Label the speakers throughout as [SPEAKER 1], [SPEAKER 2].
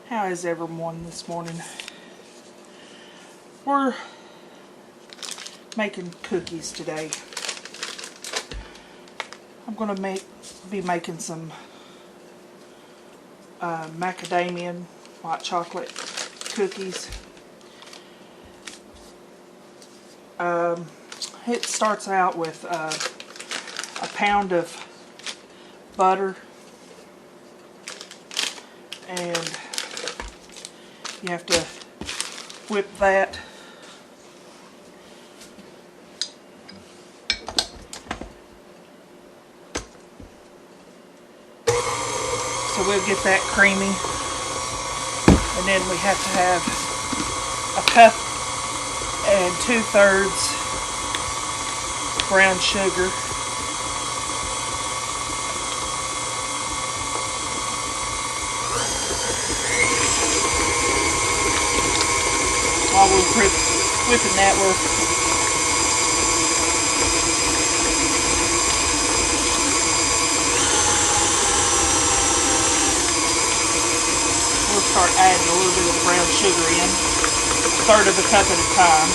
[SPEAKER 1] How is everyone this morning? We're making cookies today. I'm going to be making some macadamia white chocolate cookies. It starts out with a pound of butter, and you have to whip that. So we'll get that creamy, and then we have to have a cup and 2/3 brown sugar. While we're whipping that, we'll start adding a little bit of brown sugar in, 1/3 of a cup at a time.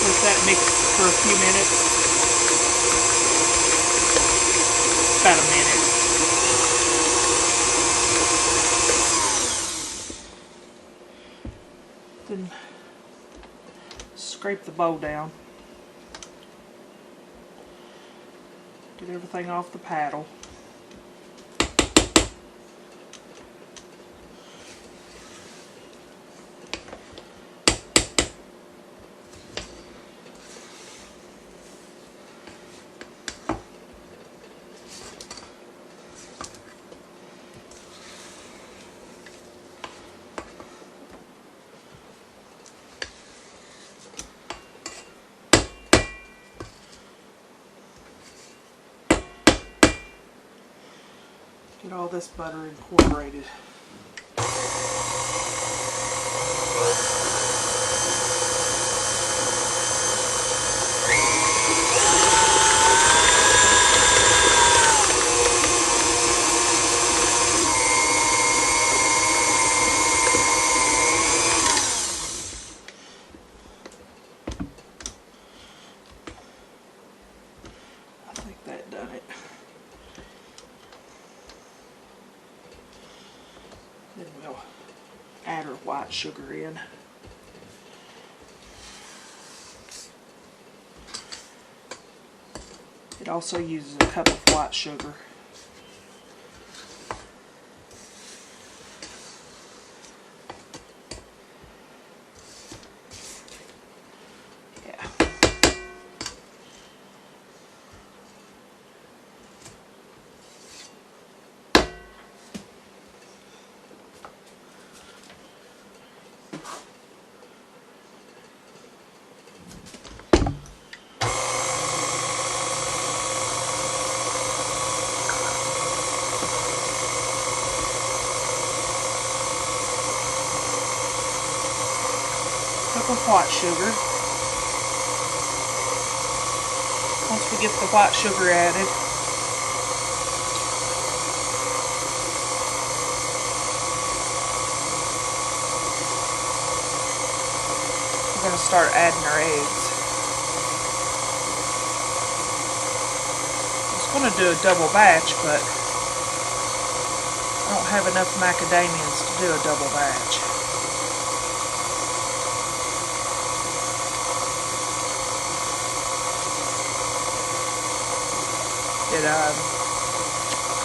[SPEAKER 1] Let that mix for a few minutes. About a minute. Then scrape the bowl down. Get everything off the paddle. Get all this butter incorporated. I think that done it. Then we'll add our white sugar in. It also uses a cup of white sugar. Yeah. Cup of white sugar. Once we get the white sugar added, to start adding our eggs. I was going to do a double batch, but I don't have enough macadamias to do a double batch. It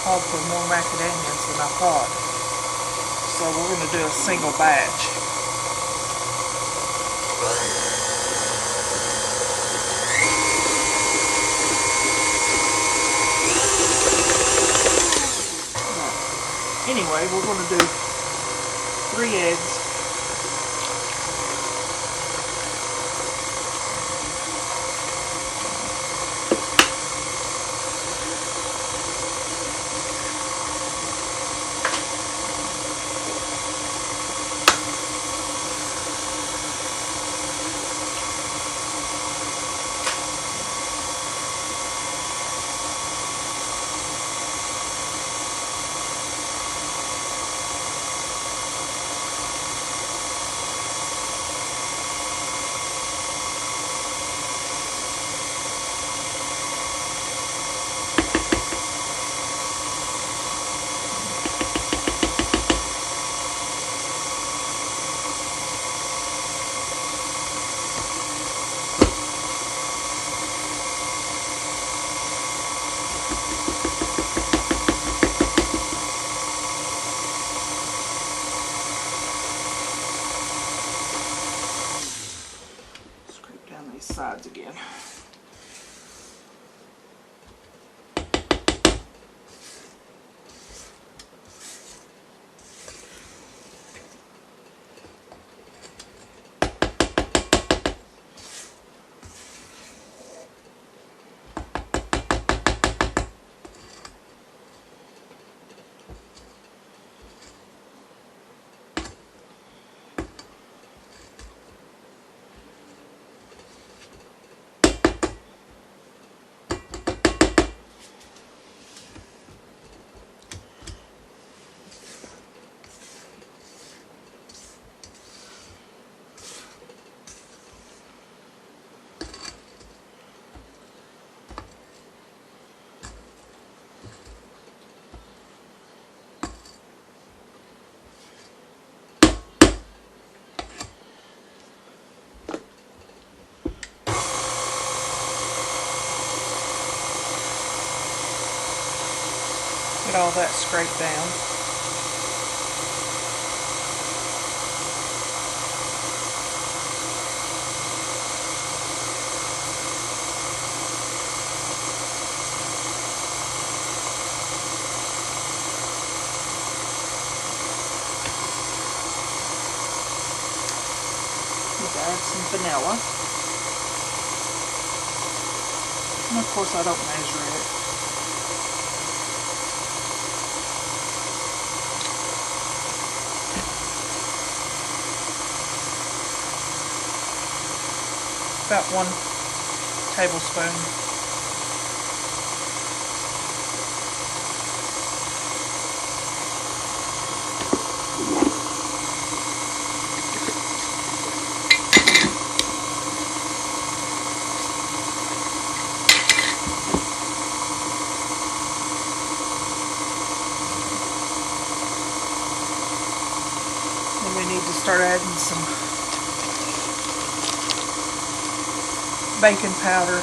[SPEAKER 1] called for more macadamias than I thought. So we're going to do a single batch. Anyway, we're going to do 3 eggs. Sides again. Get all that scraped down. Need to add some vanilla. And of course I don't measure it. About 1 tablespoon. Then we need to start adding some baking powder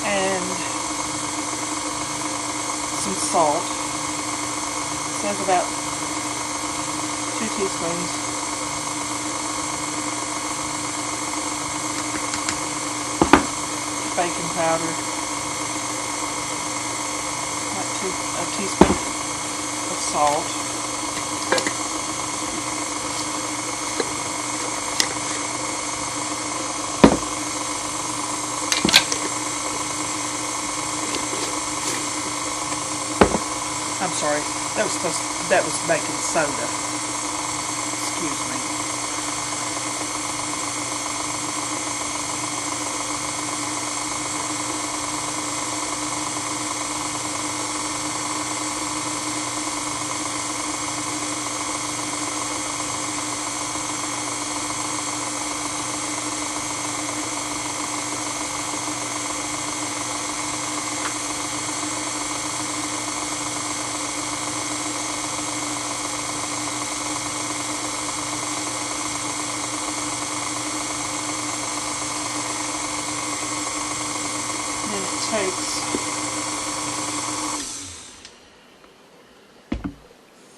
[SPEAKER 1] and some salt. It says about 2 teaspoons. Baking powder, a teaspoon of salt. I'm sorry, that was baking soda. Excuse me.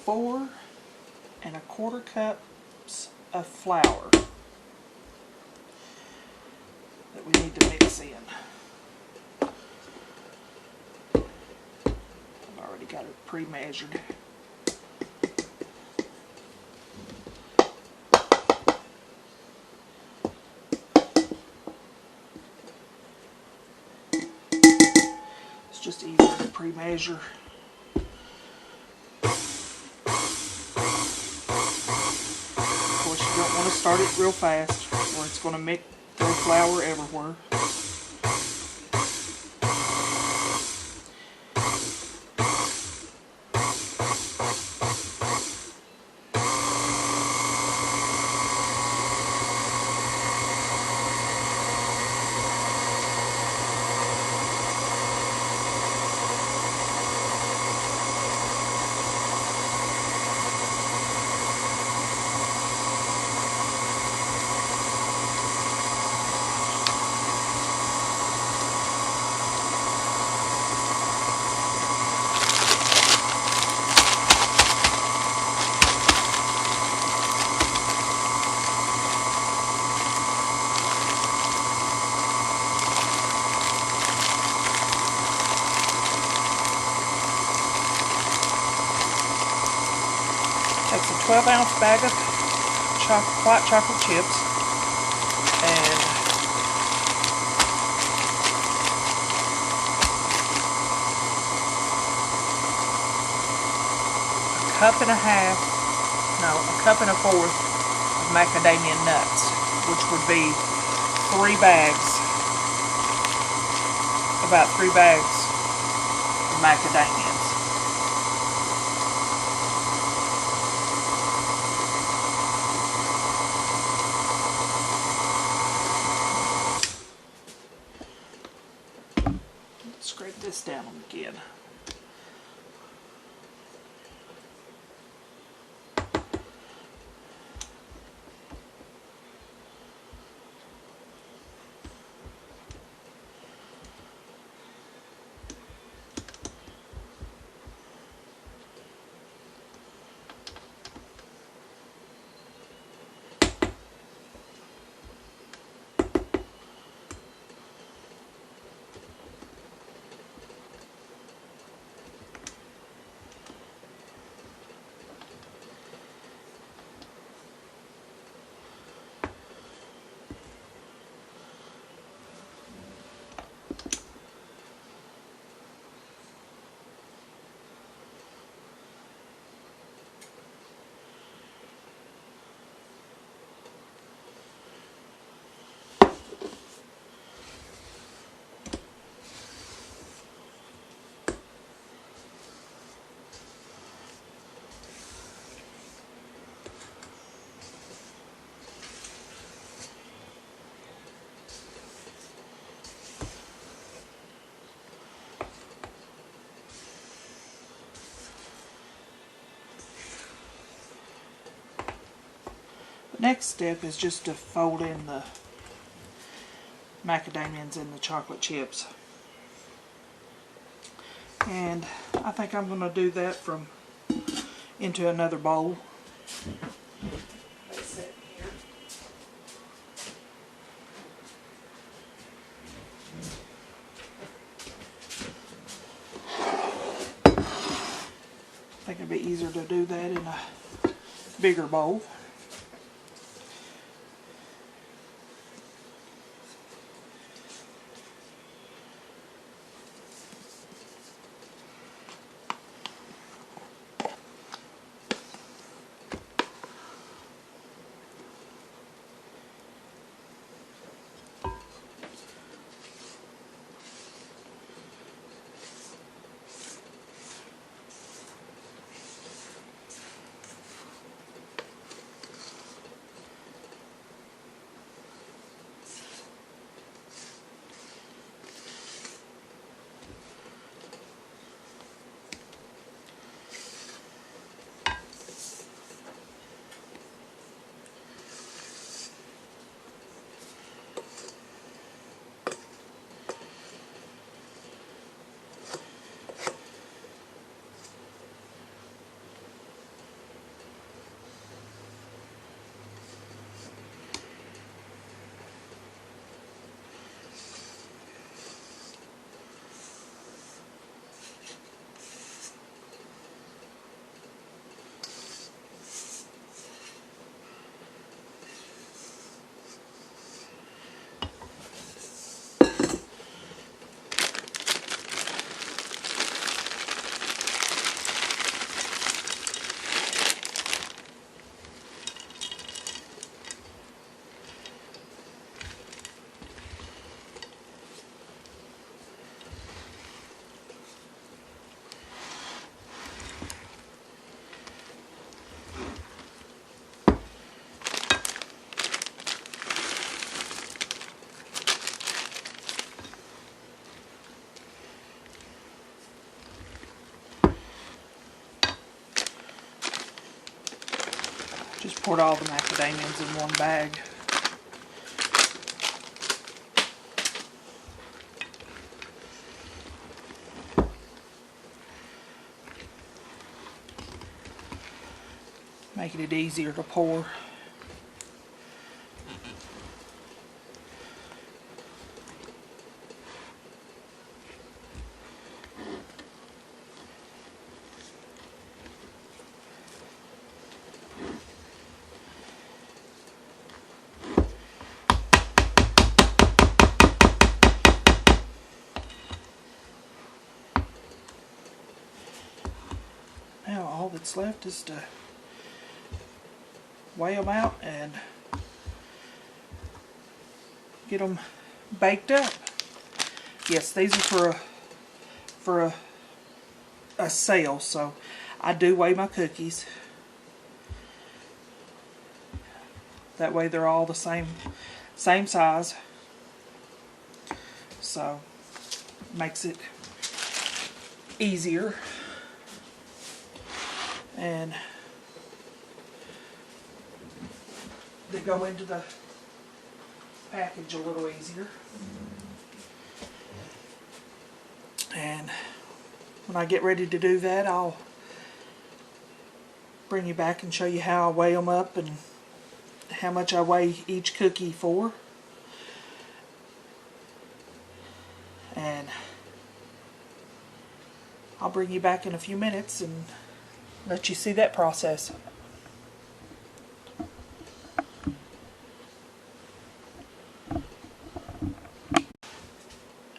[SPEAKER 1] 4¼ cups of flour that we need to mix in. I've already got it pre-measured. It's just easier to pre-measure. Of course, you don't want to start it real fast or it's going to mix the flour everywhere. Takes a 12-ounce bag of white chocolate chips and a cup and a fourth of macadamia nuts, which would be 3 bags, about 3 bags of macadamias. Scrape this down again. The next step is just to fold in the macadamias and the chocolate chips. And I think I'm going to do that into another bowl. I think it'd be easier to do that in a bigger bowl. Just poured all the macadamias in one bag. Making it easier to pour. Now all that's left is to weigh them out and get them baked up. Yes, these are for a sale, so I do weigh my cookies. That way they're all the same size. So makes it easier. And they go into the package a little easier. And when I get ready to do that, I'll bring you back and show you how I weigh them up and how much I weigh each cookie for. And I'll bring you back in a few minutes and let you see that process.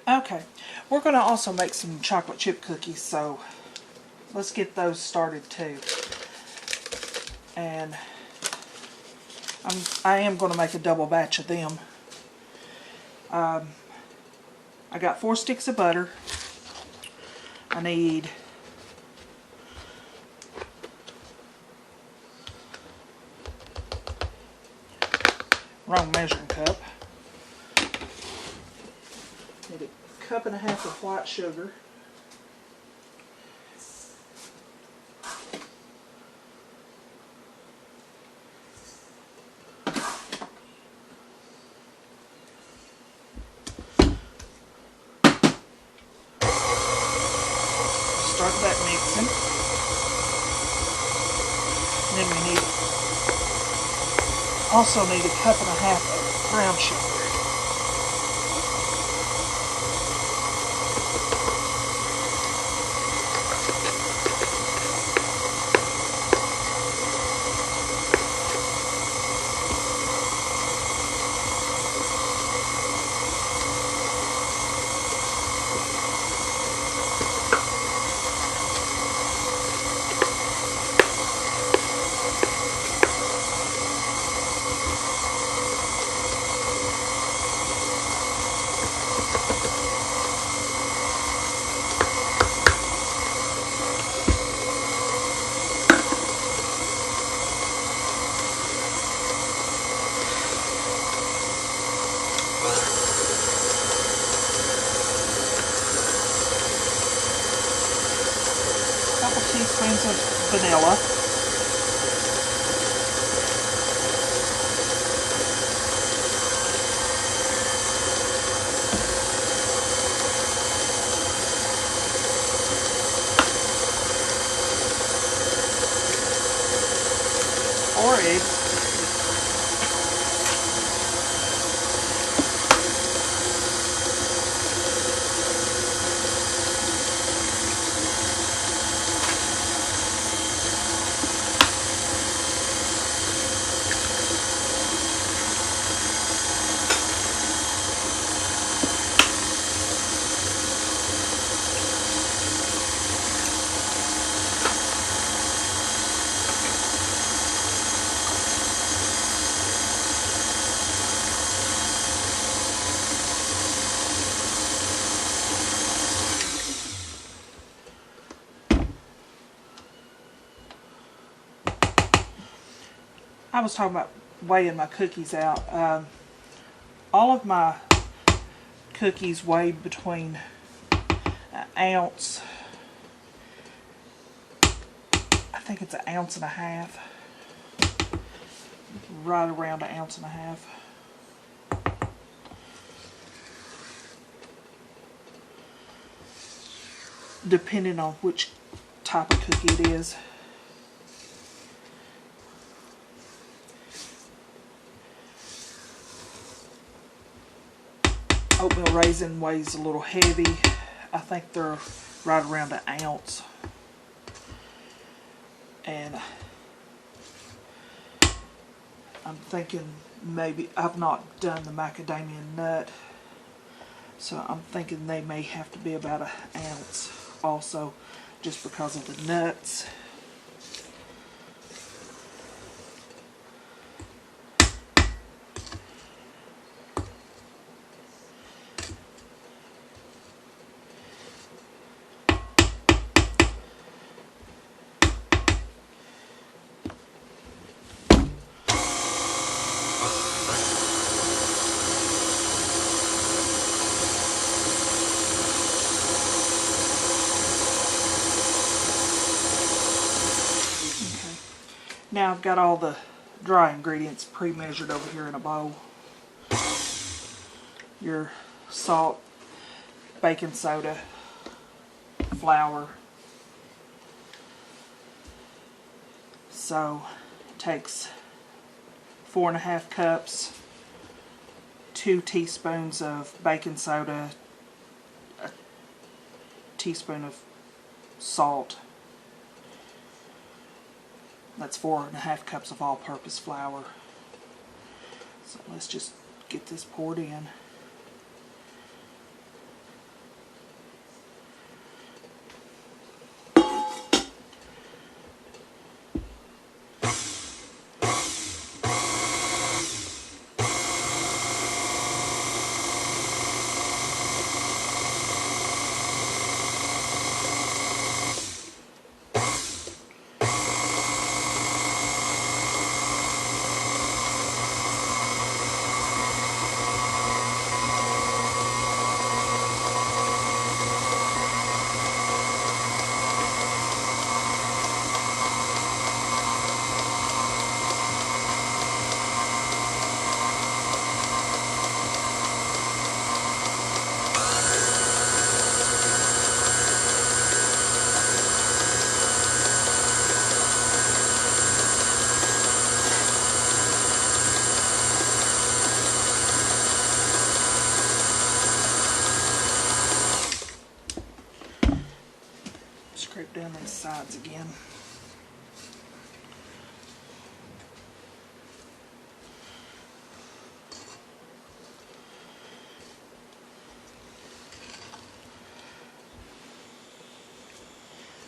[SPEAKER 1] Okay, we're going to also make some chocolate chip cookies, so let's get those started too. And I am going to make a double batch of them. I got 4 sticks of butter. I need wrong measuring cup. Need a cup and a half of white sugar. Start that mixing. And then we also need a cup and a half of brown sugar. Couple teaspoons of vanilla. Or eggs. I was talking about weighing my cookies out. All of my cookies weigh between an ounce, I think it's 1.5 ounces, right around 1.5 ounces. Depending on which type of cookie it is. Oatmeal raisin weighs a little heavy. I think they're right around 1 ounce. And I'm thinking maybe, I've not done the macadamia nut, so I'm thinking they may have to be about 1 ounce also, just because of the nuts. Now I've got all the dry ingredients pre-measured over here in a bowl. Your salt, baking soda, flour. So it takes 4.5 cups, 2 teaspoons of baking soda, a teaspoon of salt. That's 4.5 cups of all-purpose flour. So let's just get this poured in. Scrape down these sides again.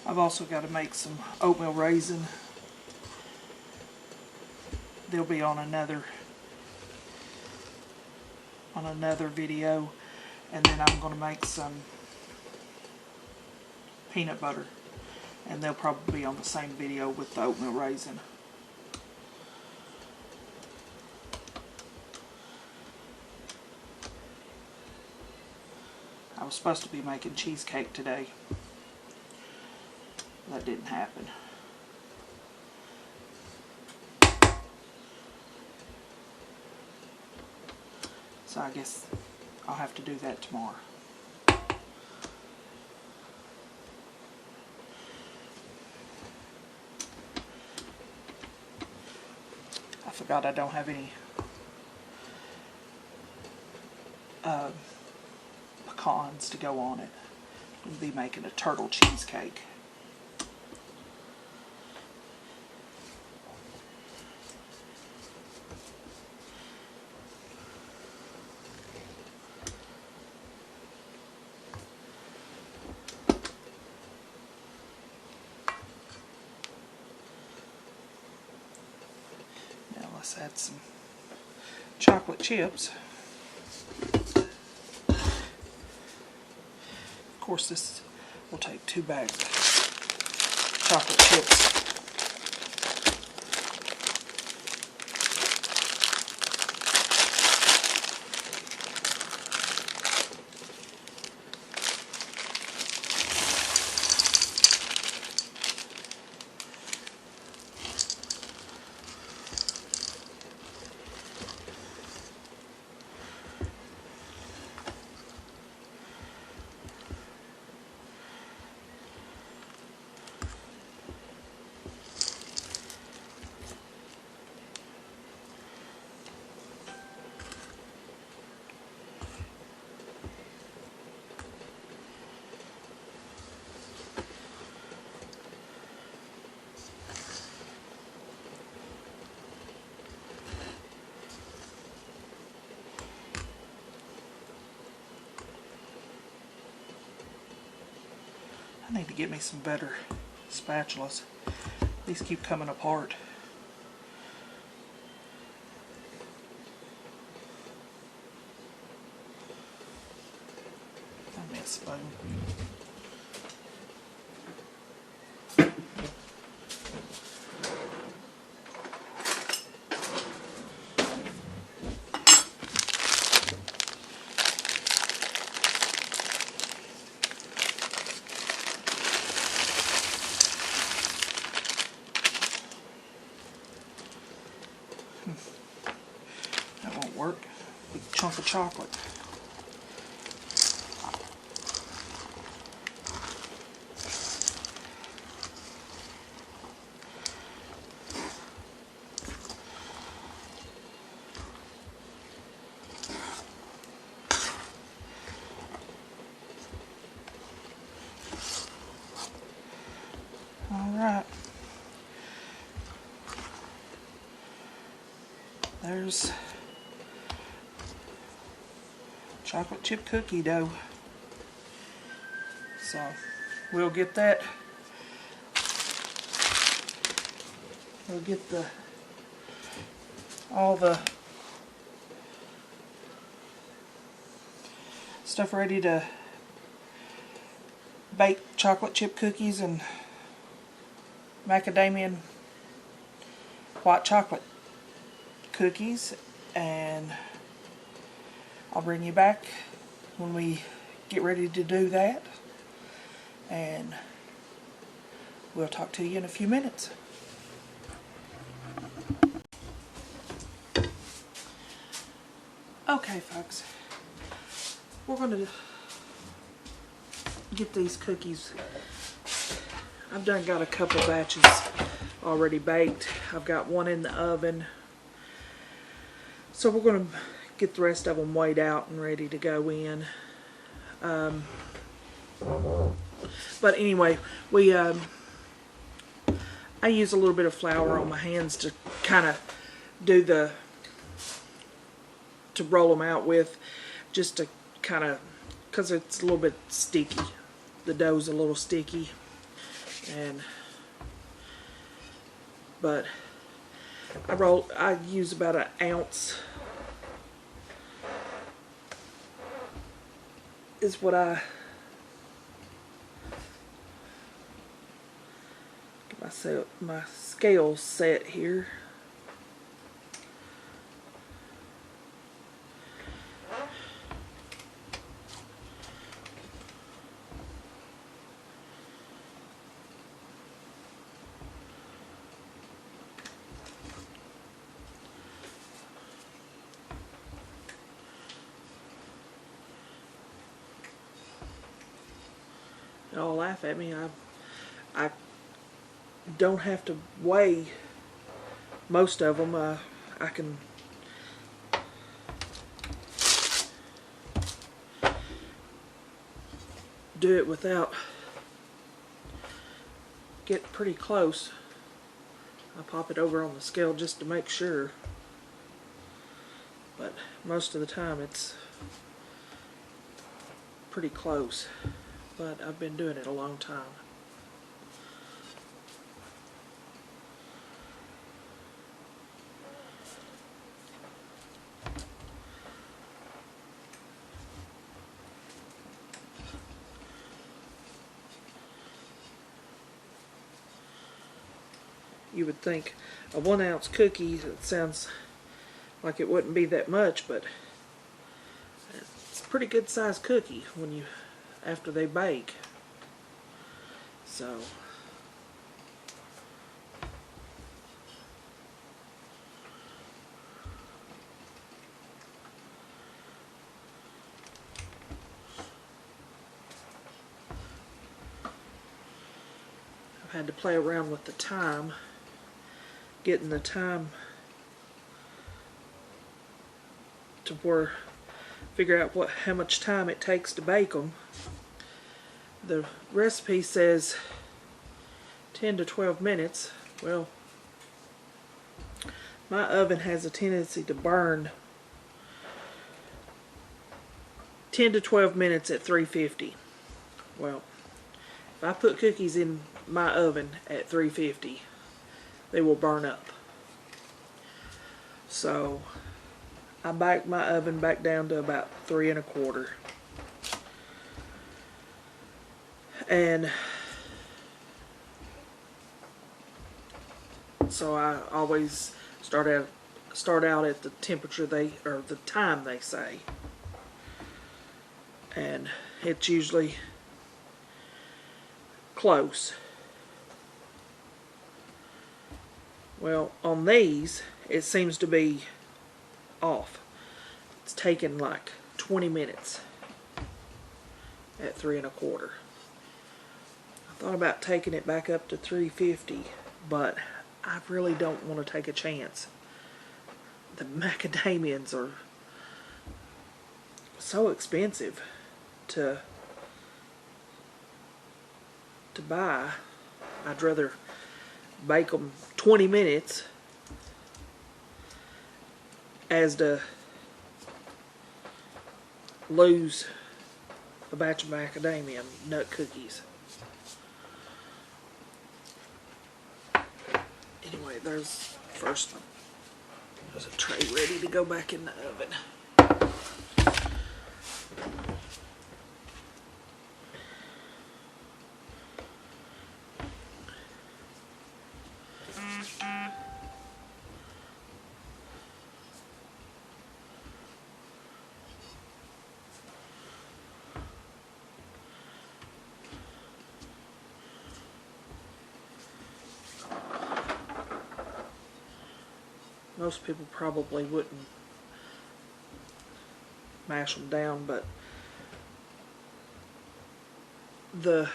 [SPEAKER 1] I've also got to make some oatmeal raisin. They'll be on another video, and then I'm going to make some peanut butter, and they'll probably be on the same video with the oatmeal raisin. I was supposed to be making cheesecake today. That didn't happen. So I guess I'll have to do that tomorrow. I forgot I don't have any pecans to go on it. I'll be making a turtle cheesecake. Let's add some chocolate chips. Of course, this will take 2 bags of chocolate chips. I need to get me some better spatulas. These keep coming apart. Find me a spoon. That won't work. Big chunk of chocolate. All right. There's chocolate chip cookie dough. So we'll get that. We'll get all the stuff ready to bake chocolate chip cookies and macadamia white chocolate cookies, and I'll bring you back when we get ready to do that, and we'll talk to you in a few minutes. Okay folks, we're going to get these cookies. I've done got a couple batches already baked. I've got one in the oven. So we're going to get the rest of them weighed out and ready to go in. But anyway, I use a little bit of flour on my hands to kind of do to roll them out with, just to kind of, because it's a little bit sticky. The dough's a little sticky. But I use about an ounce is what I get myself my scale set here. Y'all laugh at me. I don't have to weigh most of them. I can do it without getting pretty close. I pop it over on the scale just to make sure, but most of the time it's pretty close. But I've been doing it a long time. You would think a 1 ounce cookie, it sounds like it wouldn't be that much, but it's a pretty good sized cookie when you after they bake. So I've had to play around with the time, getting the time to where figure out how much time it takes to bake them. The recipe says 10 to 12 minutes. Well, my oven has a tendency to burn 10 to 12 minutes at 350. Well, If I put cookies in my oven at 350, they will burn up. So I backed my oven back down to about 3 1/4. And so I always start out at the temperature or the time they say. And it's usually close. Well, on these, it seems to be off. It's taken like 20 minutes at 3 1/4. I thought about taking it back up to 350, but I really don't want to take a chance. The macadamians are so expensive to buy. I'd rather bake them 20 minutes as to lose a batch of macadamia nut cookies. Anyway, there's a tray ready to go back in the oven. Most people probably wouldn't mash them down, but the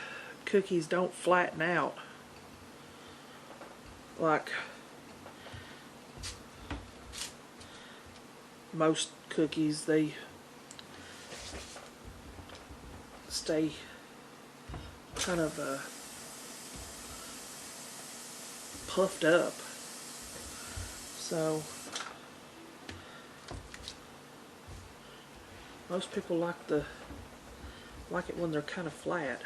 [SPEAKER 1] cookies don't flatten out like most cookies. They stay kind of puffed up. So most people like it when they're kind of flat.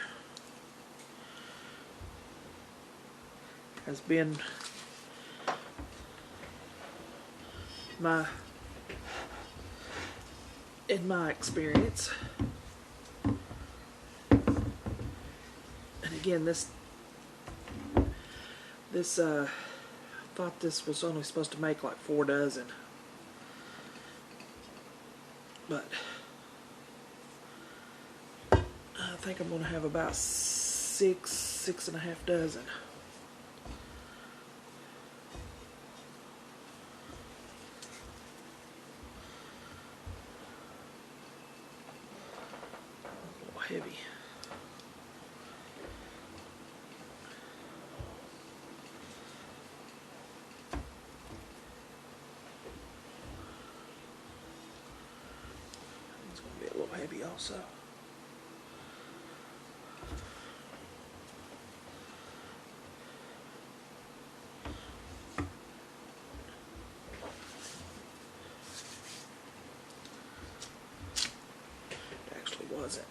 [SPEAKER 1] Has been in my experience. And again, this I thought this was only supposed to make like 4 dozen, but I think I'm going to have about 6 1/2 dozen. A little heavy. Heavy also. It actually wasn't.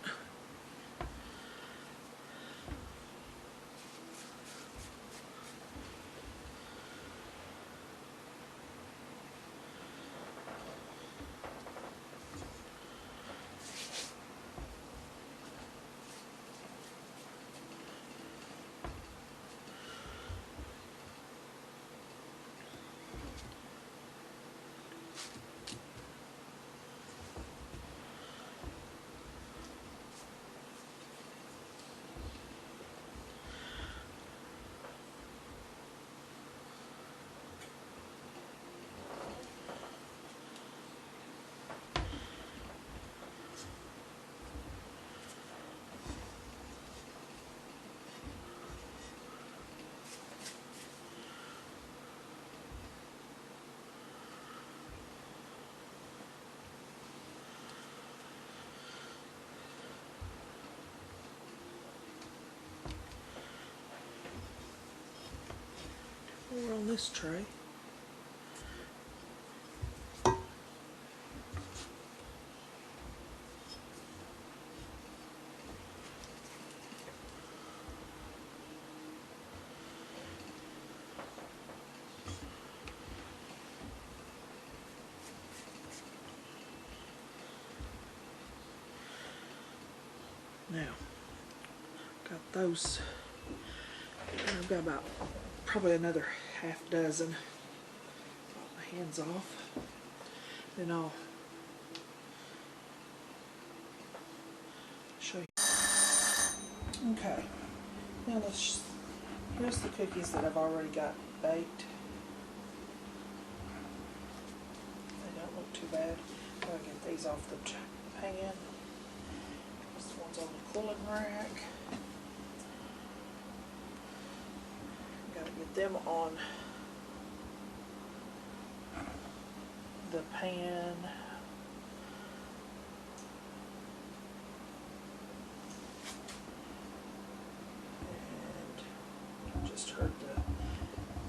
[SPEAKER 1] Over on this tray. Now, got those. I've got about probably another half dozen. Put my hands off. Then I'll show you. Okay. Now here's the cookies that I've already got baked. They don't look too bad. I'll get these off the pan. This one's on the cooling rack. Gotta get them on the pan. And I just heard the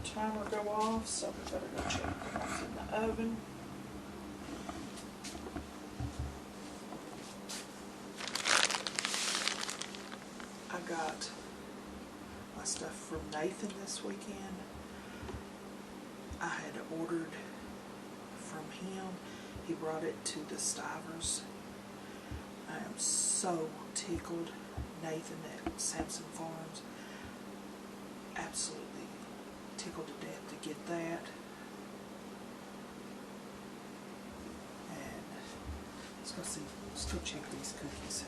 [SPEAKER 1] timer go off, so we better go check what's in the oven. I got my stuff from Nathan this weekend. I had ordered from him. He brought it to the Stivers. I am so tickled. Nathan at Sampson Farms. Absolutely tickled to death to get that. And let's go see. Let's go check these cookies.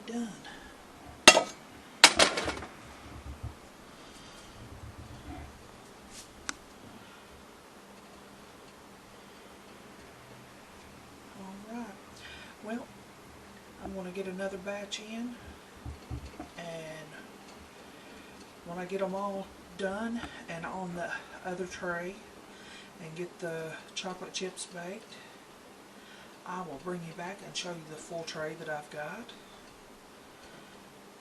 [SPEAKER 1] Done. Alright, well, I'm going to get another batch in, and when I get them all done and on the other tray and get the chocolate chips baked, I will bring you back and show you the full tray that I've got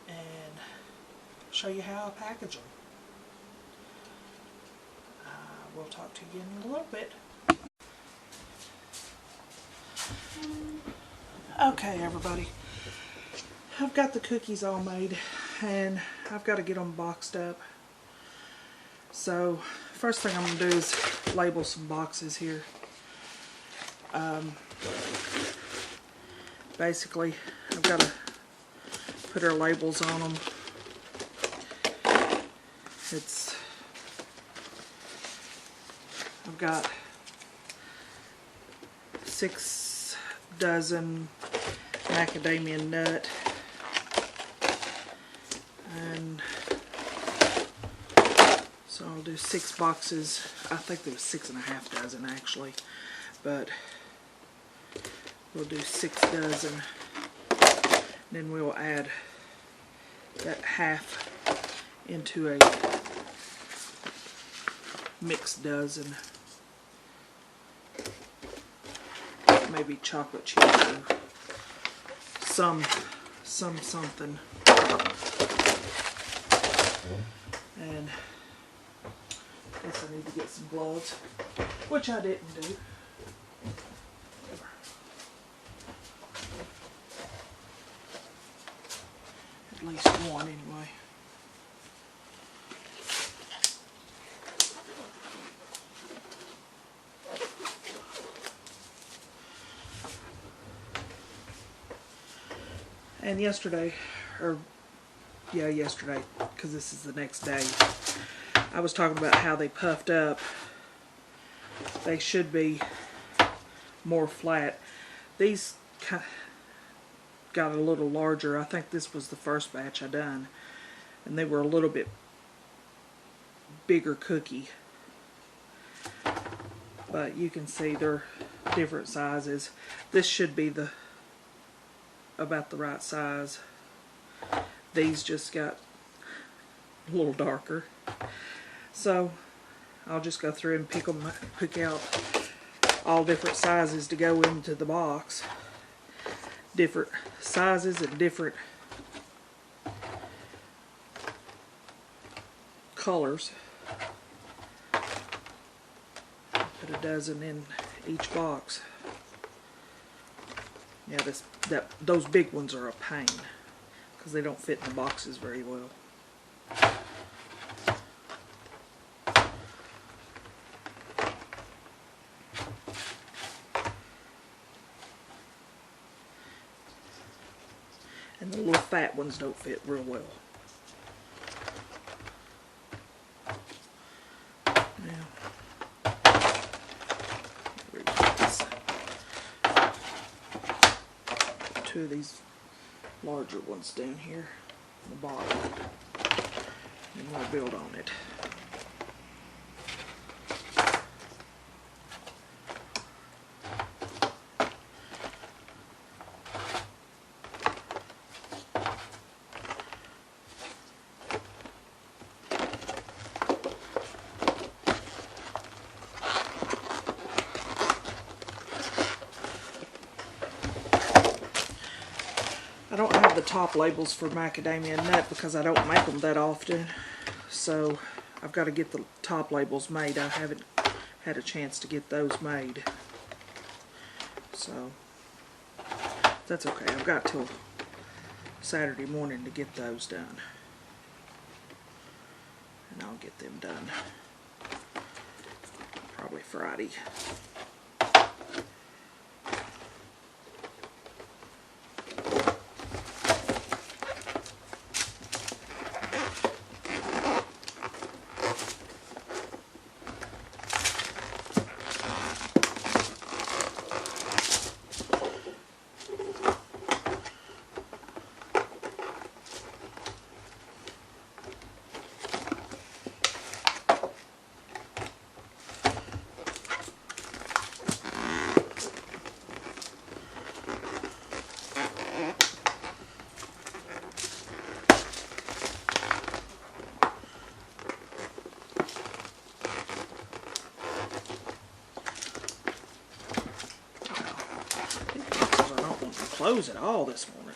[SPEAKER 1] and show you how I package them. We'll talk to you in a little bit. Okay, everybody, I've got the cookies all made and I've got to get them boxed up. So first thing I'm going to do is label some boxes here. Basically, I've got to put our labels on them. I've got 6 dozen macadamia nut, and so I'll do 6 boxes. I think there was 6.5 dozen actually, but we'll do 6 dozen. Then we'll add that half into a mixed dozen. Maybe chocolate chip or something. And I guess I need to get some gloves, which I didn't do. At least one anyway. And yesterday, because this is the next day, I was talking about how they puffed up. They should be more flat. These got a little larger. I think this was the first batch I done, and they were a little bit bigger cookie. But you can see they're different sizes. This should be about the right size. These just got a little darker. So I'll just go through and pick out all different sizes to go into the box. Different sizes and different colors. Put a dozen in each box. Yeah, those big ones are a pain because they don't fit in the boxes very well. And the little fat ones don't fit real well. Now, two of these larger ones down here on the bottom, and we'll build on it. I don't have the top labels for macadamia nut because I don't make them that often, so I've got to get the top labels made. I haven't had a chance to get those made, so that's okay. I've got till Saturday morning to get those done, and I'll get them done probably Friday. Close at all this morning.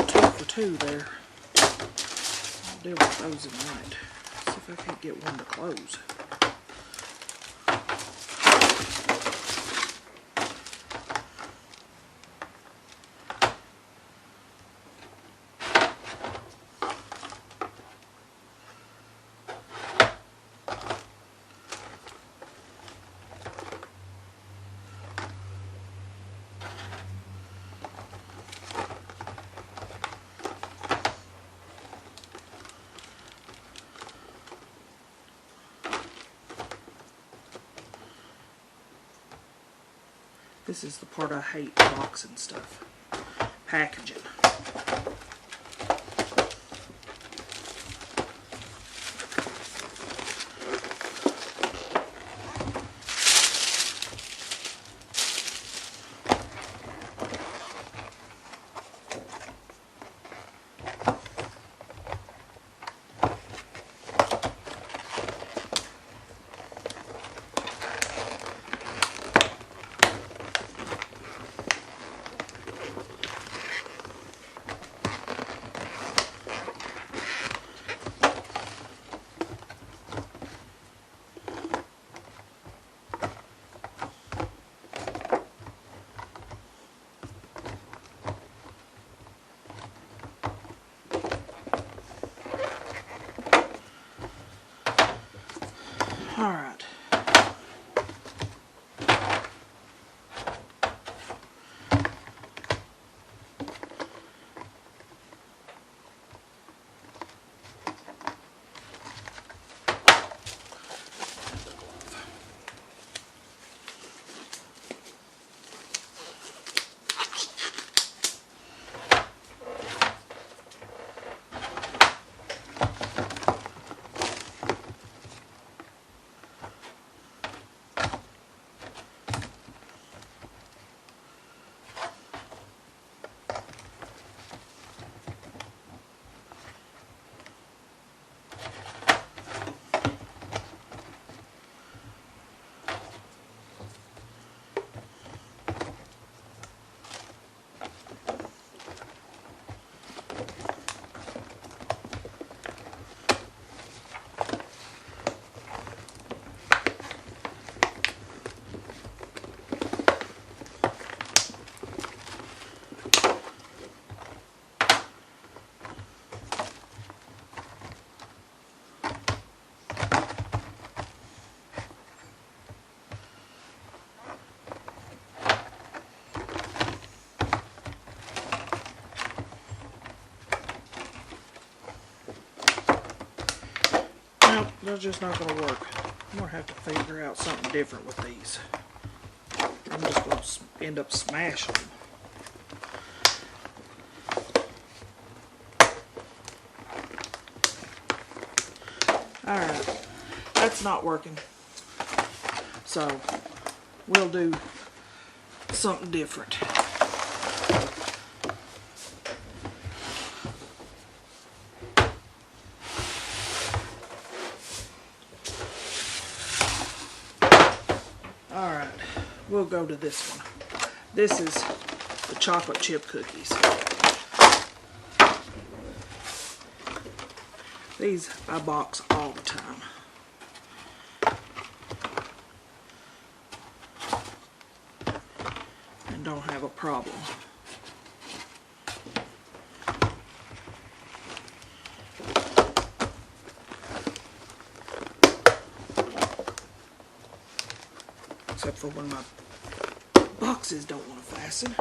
[SPEAKER 1] Two for two there. I'll deal with those in a minute. See if I can't get one to close. This is the part I hate, boxing stuff. Packaging. Nope, they're just not going to work. I'm going to have to figure out something different with these. I'm just going to end up smashing them. Alright, that's not working. So, we'll do something different. Alright, we'll go to this one. This is the chocolate chip cookies. These I box all the time. And don't have a problem. Except for when my boxes don't want to fasten.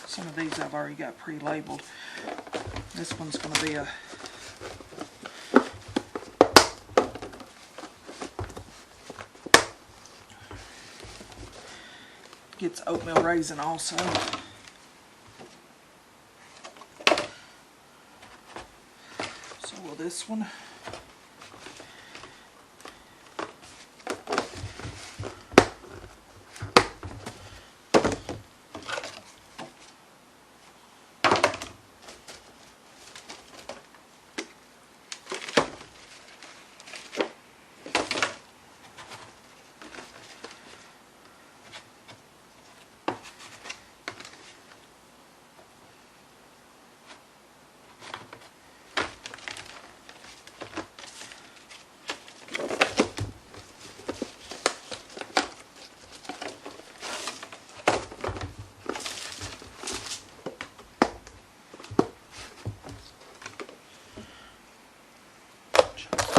[SPEAKER 1] Some of these I've already got pre-labeled. This one's going to be a gets oatmeal raisin also. So will this one.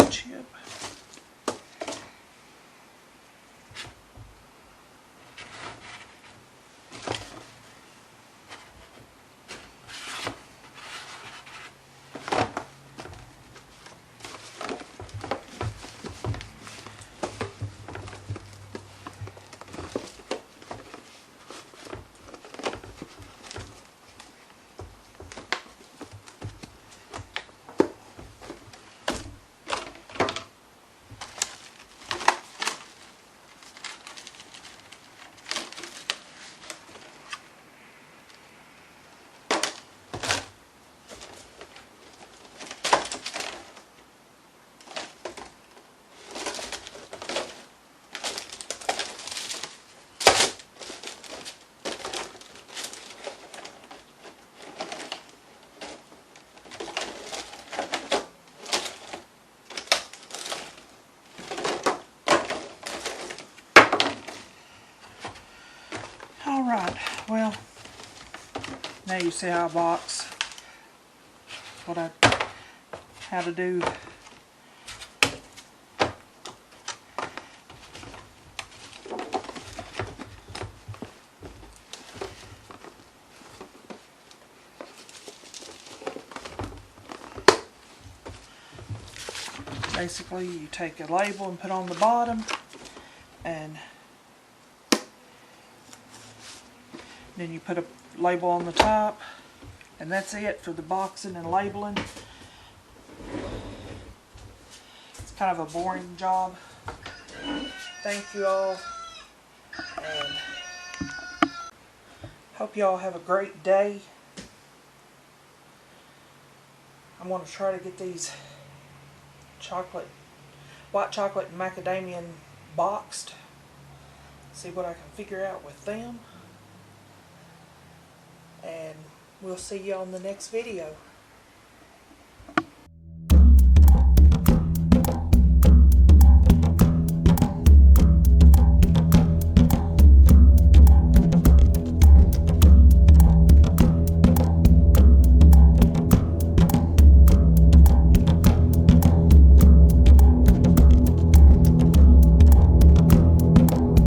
[SPEAKER 1] Chip. Alright, well, now you see how I box, how to do. Basically, you take a label and put on the bottom, and then you put a label on the top, and that's it for the boxing and labeling. It's kind of a boring job. thank you all, and hope you all have a great day. I'm going to try to get these white chocolate and macadamia boxed. See what I can figure out with them. And we'll see you on the next video.